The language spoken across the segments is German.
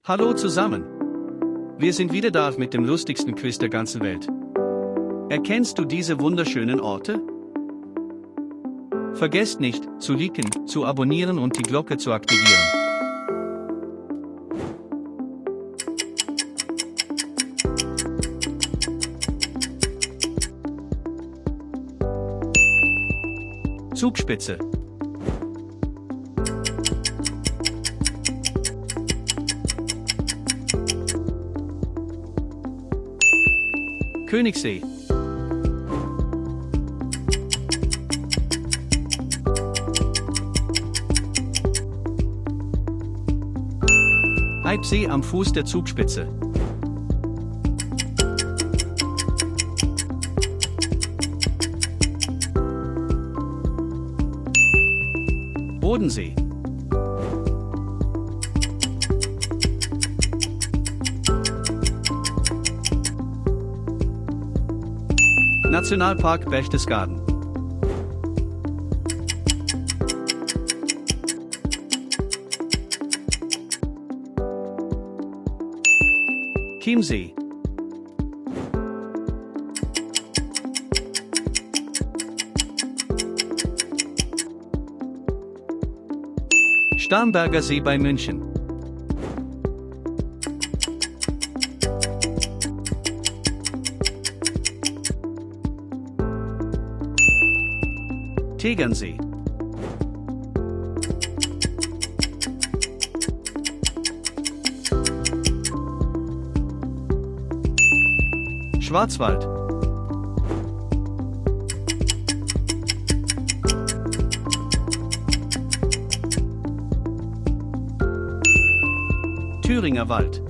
Hallo zusammen! Wir sind wieder da mit dem lustigsten Quiz der ganzen Welt. Erkennst du diese wunderschönen Orte? Vergesst nicht, zu liken, zu abonnieren und die Glocke zu aktivieren. Zugspitze. Königssee. Eibsee am Fuß der Zugspitze. Bodensee. Nationalpark Berchtesgaden. Chiemsee. Starnberger See bei München. Tegernsee. Schwarzwald. Thüringer Wald.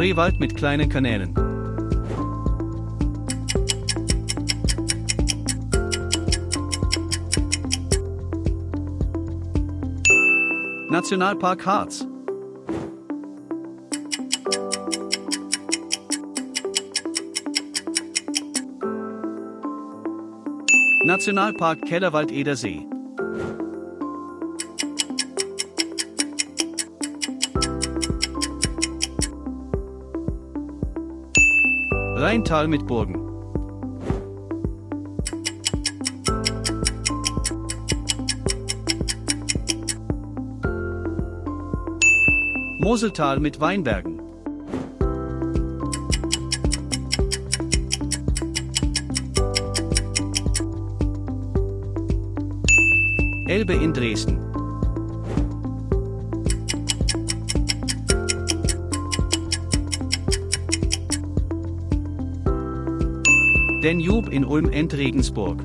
Spreewald mit kleinen Kanälen. Nationalpark Harz. Nationalpark Kellerwald-Edersee. Rheintal mit Burgen. Moseltal mit Weinbergen. Elbe in Dresden. Danube in Ulm-End-Regensburg.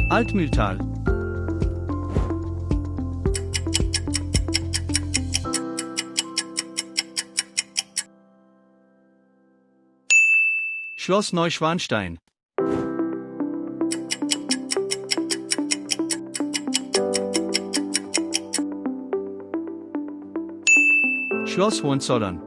Altmühltal. Schloss Neuschwanstein. Schloss Hohenzollern.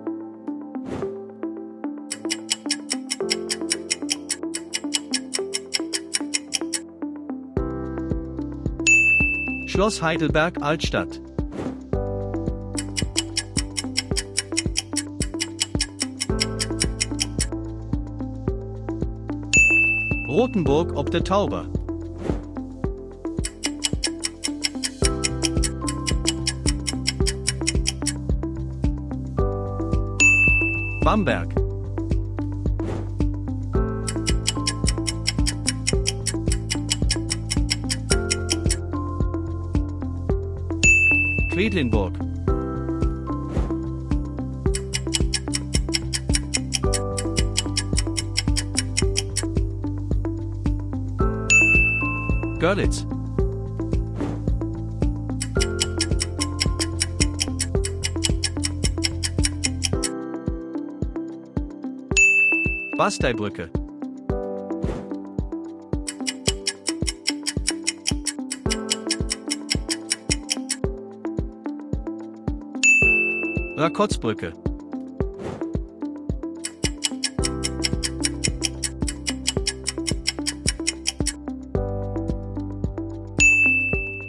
Schloss Heidelberg Altstadt. Rothenburg ob der Tauber. Bamberg. Quedlinburg. Görlitz. Basteibrücke. Rakotsbrücke.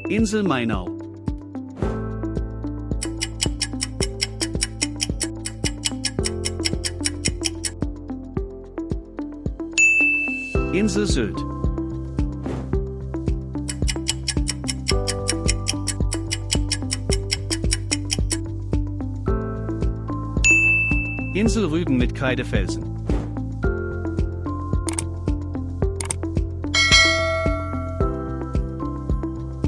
Insel Mainau. Insel Sylt. Insel Rügen mit Kreidefelsen.